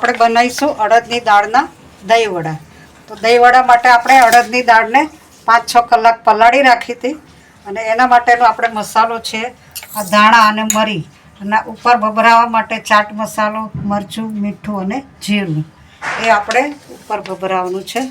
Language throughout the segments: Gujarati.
આપણે બનાવીશું અડદની દાળના દહીંવડા. તો દહીંવડા માટે આપણે અડદની દાળને 5-6 કલાક પલાળી રાખી હતી અને એના માટેનો આપણે મસાલો છે આ ધાણા અને મરી અને ઉપર ભભરાવા માટે ચાટ મસાલો, મરચું, મીઠું અને જીરું એ આપણે ઉપર ભભરાવાનું છે.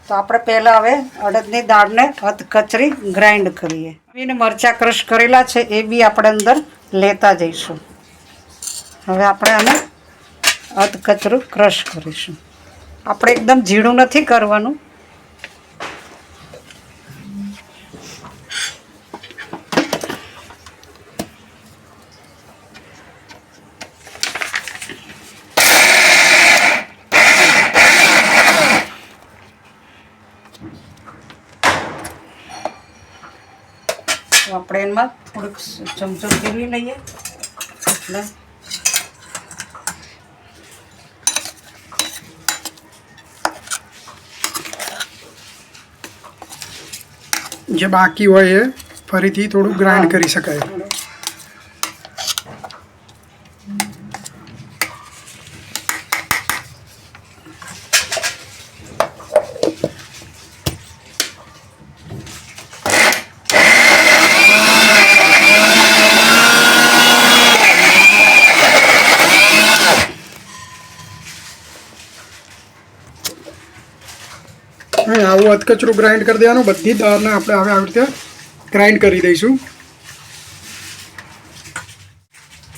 તો આપણે પહેલાં હવે અડદની દાળને અધકચરી ગ્રાઇન્ડ કરીએ. અને મરચાં ક્રશ કરેલા છે એ બી આપણે અંદર લેતા જઈશું. હવે આપણે આને અધકચરું ક્રશ કરીશું. આપણે એકદમ ઝીણું નથી કરવાનું. તો આપણે એમાં થોડુંક ચમચો ફેરવી લઈએ એટલે જે બાકી હોય એ ફરીથી થોડું ગ્રાઇન્ડ કરી શકાય. આવું અધકચરું ગ્રાઇન્ડ કરી દેવાનું. બધી દાળને આપણે હવે આવી રીતે ગ્રાઇન્ડ કરી દઈશું.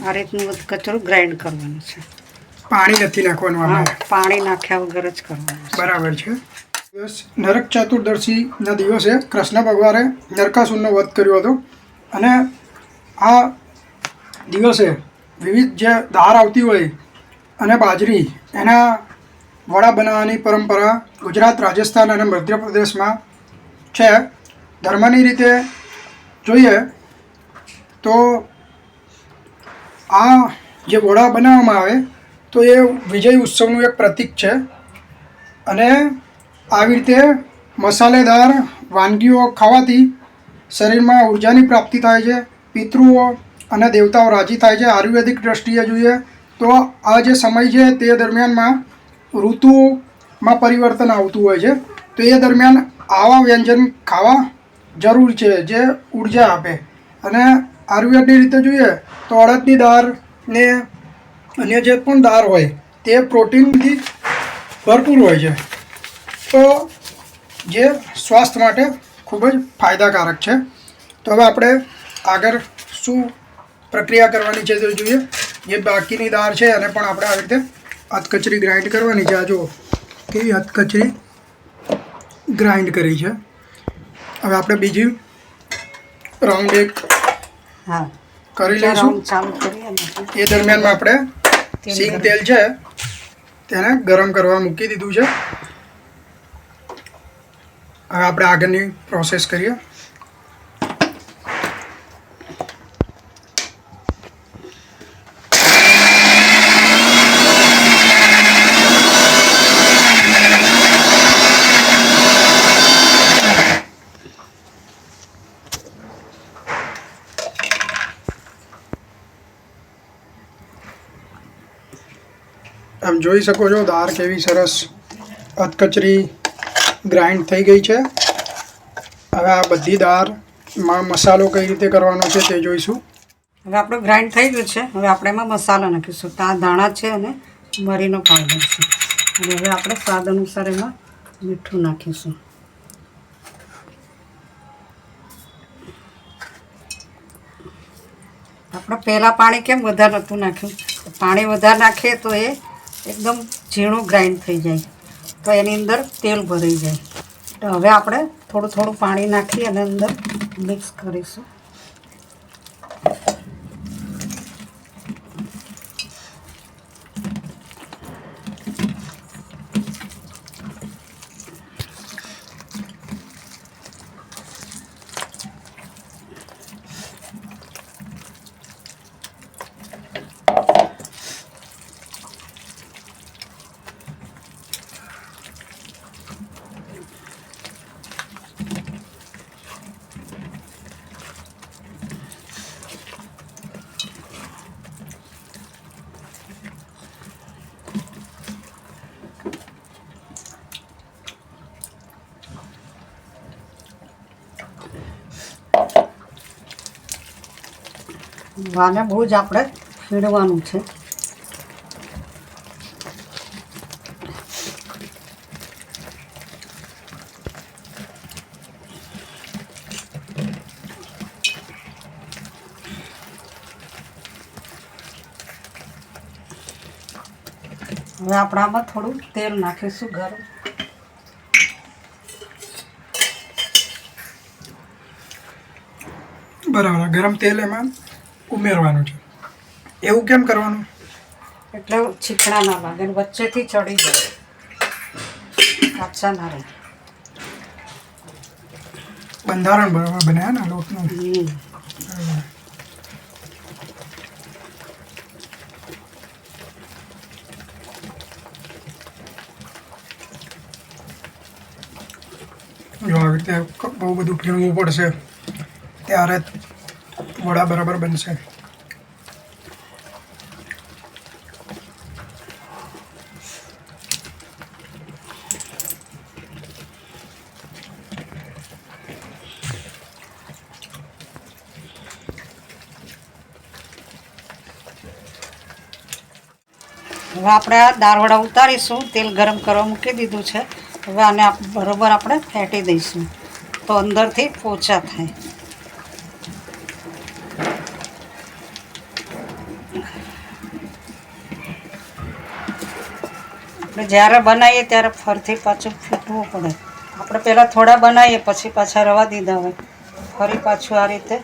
આ રીતનું અધકચરું ગ્રાઇન્ડ કરવાનું છે. પાણી નથી નાખવાનું આમાં. પાણી નાખ્યા વગર જ કરવાનું છે. બરાબર છે. નરક ચતુર્દશીના દિવસે કૃષ્ણ ભગવાને નરકાસુરનો વધ કર્યો હતો અને આ દિવસે વિવિધ જે દાળ આવતી હોય અને બાજરી એના વડા બનાવવાની પરંપરા ગુજરાત, રાજસ્થાન અને મધ્યપ્રદેશમાં છે. ધર્મની રીતે જોઈએ તો આ જે વડા બનાવવામાં આવે તો એ વિજય ઉત્સવનું એક પ્રતીક છે અને આવી રીતે મસાલેદાર વાનગીઓ ખાવાથી શરીરમાં ઉર્જાની પ્રાપ્તિ થાય છે. પિતૃઓ અને દેવતાઓ રાજી થાય છે. આયુર્વેદિક દ્રષ્ટિએ જોઈએ તો આ જે સમય છે તે દરમિયાનમાં ઋતુઓમાં પરિવર્તન આવતું હોય છે. તો એ દરમિયાન આવા વ્યંજન ખાવા જરૂર છે જે ઉર્જા આપે. અને આયુર્વેદની રીતે જોઈએ તો અડદની દાળ ને અન્ય જે પણ દાળ હોય તે પ્રોટીનથી ભરપૂર હોય છે. તો જે સ્વાસ્થ્ય માટે ખૂબ જ ફાયદાકારક છે. તો હવે આપણે આગળ શું પ્રક્રિયા કરવાની છે તે જોઈએ. જે બાકીની દાળ છે એને પણ આપણે આવી રીતે અધકચરી ગ્રાઇન્ડ કરવાની છે. આ જો કેવી અધકચરી ગ્રાઇન્ડ કરી છે. હવે આપણે બીજી રાઉન્ડ એક કરી લઈશું. એ દરમિયાનમાં આપણે સિંગ તેલ છે તેને ગરમ કરવા મૂકી દીધું છે. હવે આપણે આગળની પ્રોસેસ કરીએ. આમ જોઈ શકો છો દાળ કેવી સરસ અધકચરી ગ્રાઇન્ડ થઈ ગઈ છે. હવે આ બધી દાળમાં મસાલો કઈ રીતે કરવાનો છે તે જોઈશું. હવે આપણું ગ્રાઇન્ડ થઈ ગયું છે. હવે આપણે એમાં મસાલો નાખીશું. તો આ ધાણા છે અને મરીનો પાવડર છે. અને હવે આપણે સ્વાદ અનુસાર એમાં મીઠું નાખીશું. આપણે પહેલાં પાણી કેમ વધારે નહોતું નાખ્યું? પાણી વધારે નાખીએ તો એ એકદમ ઝીણું ગ્રાઇન્ડ થઈ જાય તો એની અંદર તેલ ભરાઈ જાય. તો હવે આપણે થોડું થોડું પાણી નાખી અને અંદર મિક્સ કરીશું. આને બહુ જ આપણે ફીણવાનું છે. હવે આપણે આમાં થોડું તેલ નાખીશું ગરમ. બરાબર, ગરમ તેલ એમાં ઉમેરવાનું છે. એવું કેમ કરવાનું? એટલે છીકણા ના લાગે ને વચ્ચેથી ચડી જાય, કાચા ના રહે. બંધારણ બરાબર બને ને લોટનું. જો આવી રીતે બહુ બધું ફીણવું પડશે ત્યારે વડા બરાબર બનશે. હવે આપણે આ દાળવડા ઉતારીશું. તેલ ગરમ કરવા મૂકી દીધું છે. હવે આને બરોબર આપણે ફેટી દઈશું તો અંદરથી પોચા થાય. આપણે જ્યારે બનાવીએ ત્યારે ફરીથી પાછું ફેટવું પડે. આપણે પહેલાં થોડા બનાવીએ પછી પાછા રવા દીધા હોય, ફરી પાછું આ રીતે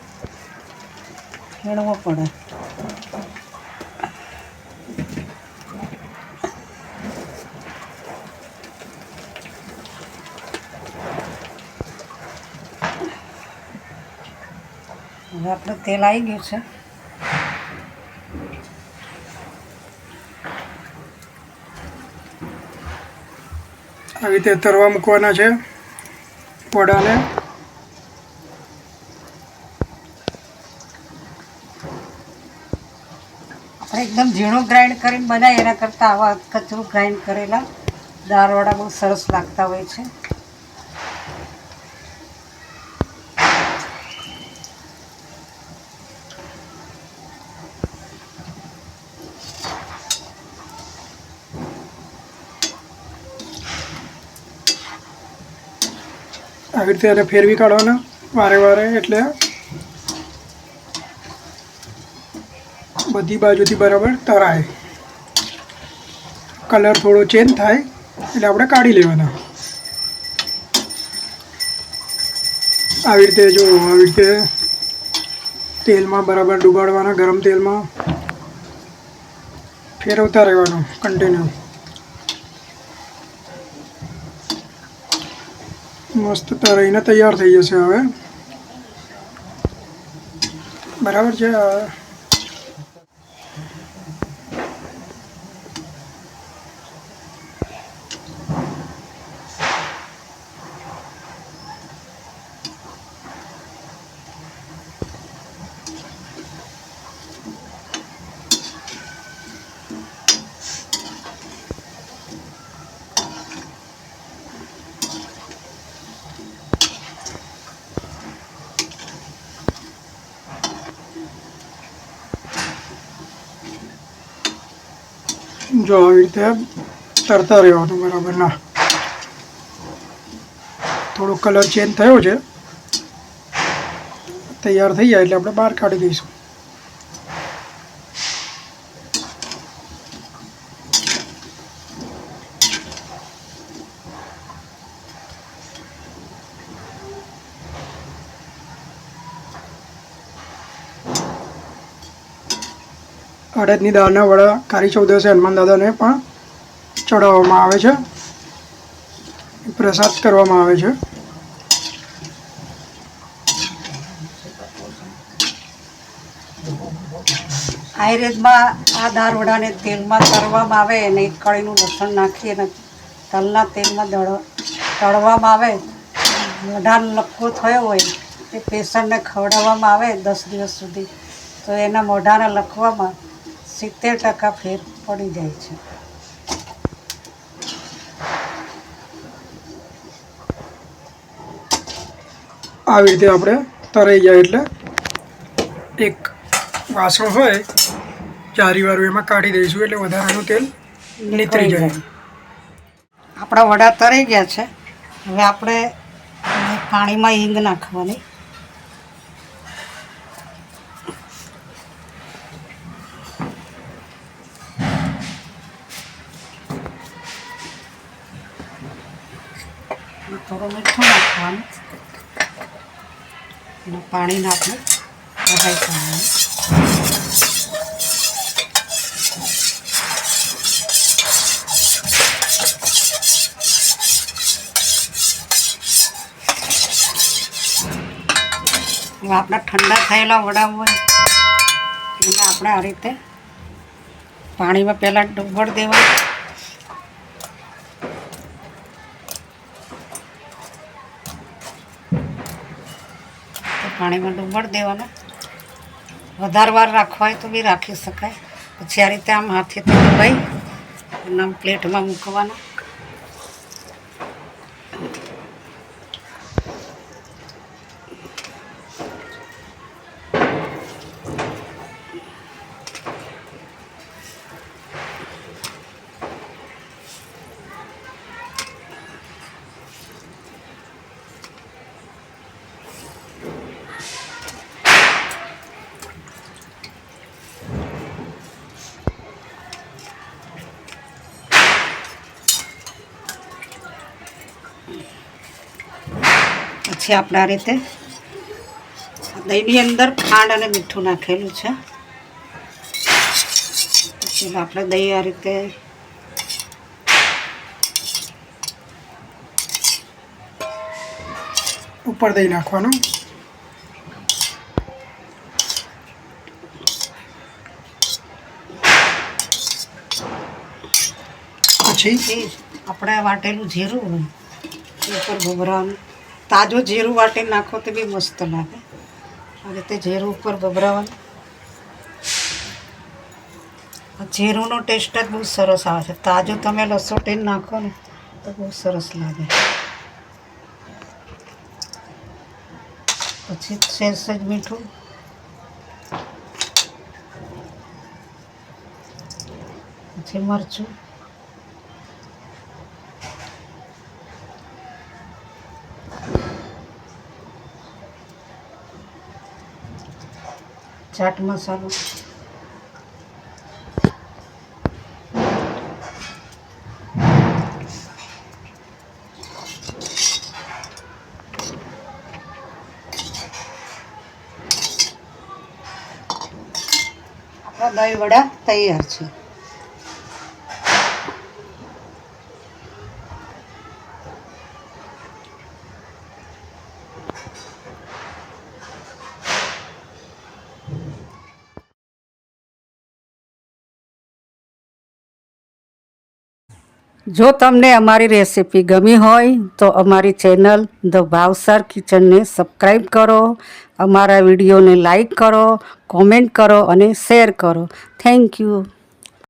ફેણવું પડે. હવે આપણે તેલ આવી ગયું છે. આવી રીતે તરવા મૂકવાના છે વડાને. આપણે એકદમ ઝીણું ગ્રાઇન્ડ કરીને બનાવીએ એના કરતાં આવા કચરું ગ્રાઇન્ડ કરેલા દાળવડા બહુ સરસ લાગતા હોય છે. આવી રીતે એને ફેરવી કાઢવાના વારે વારે, એટલે બધી બાજુથી બરાબર તરાય. કલર થોડો ચેન્જ થાય એટલે આપણે કાઢી લેવાના. આવી રીતે જો આવી રીતે તેલમાં બરાબર ડુબાડવાના, ગરમ તેલમાં ફેરવતા રહેવાનું કન્ટિન્યુ. મસ્ત તરાઈને તૈયાર થઈ જશે. હવે બરાબર છે. જો આવી રીતે તરતા રહેવાનું બરાબર. ના, થોડો કલર ચેન્જ થયો છે, તૈયાર થઈ જાય એટલે આપણે બહાર કાઢી દઈશું. અડદની દાળના વડા કાળી ચૌદસે હનુમાન દાદાને પણ ચડાવવામાં આવે છે, પ્રસાદ કરવામાં આવે છે. આ રીતમાં આ દાળવડાને તેલમાં તળવામાં આવે અને એક કળીનું લસણ નાખી અને તલના તેલમાં તળવામાં આવે. મોઢાનો લકવો થયો હોય એ પેશન્ટને ખવડાવવામાં આવે 10 દિવસ સુધી તો એના મોઢાના લકવામાં 70% ફેર પડી જાય છે. આવી રીતે આપણે તરાઈ જાય એટલે એક વાસણ હોય જારીવાળું એમાં કાઢી દઈશું એટલે વધારાનું તેલ નીતરી જાય. આપણા વડા તળી ગયા છે. હવે આપણે પાણીમાં હિંગ નાખવાની. થોડું મીઠું નાખવાનું અને પાણી નાખી વઘાઈ કરવાનું. હવે આપણા ઠંડા થયેલા વડા હોય એને આપણે આ રીતે પાણીમાં પહેલાં ડુંગળ દેવા. પાણીમાં ડુંગળ દેવાના. વધારે વાર રાખવા હોય તો બી રાખી શકાય. પછી આ રીતે આમ હાથેથી દબાઈ અને આમ પ્લેટમાં મૂકવાના. પછી આપણે આ રીતે દહીંની અંદર ખાંડ અને મીઠું નાખેલું છે. પછી આપણે દહીં આ રીતે ઉપર દહીં નાખવાનું. પછી આપણે વાટેલું જીરું હોય એ ઉપર ભભરાવાનું. તાજું જીરું વાટી નાખો તો બી મસ્ત લાગે. આ રીતે જીરું ઉપર ભભરાવાનું. જીરુંનો ટેસ્ટ જ બહુ સરસ આવે છે. તાજું તમે લસોટીને નાખો ને તો બહુ સરસ લાગે. પછી સહેજ સહેજ મીઠું, પછી મરચું, ચાટ મસાલો, આપણા દહીં વડા તૈયાર છે. જો તમને અમારી રેસીપી ગમી હોય તો અમારી ચેનલ ધ ભાવસાર કિચનને સબસ્ક્રાઈબ કરો, અમારા વિડીયોને લાઈક કરો, કોમેન્ટ કરો અને શેર કરો. Thank you.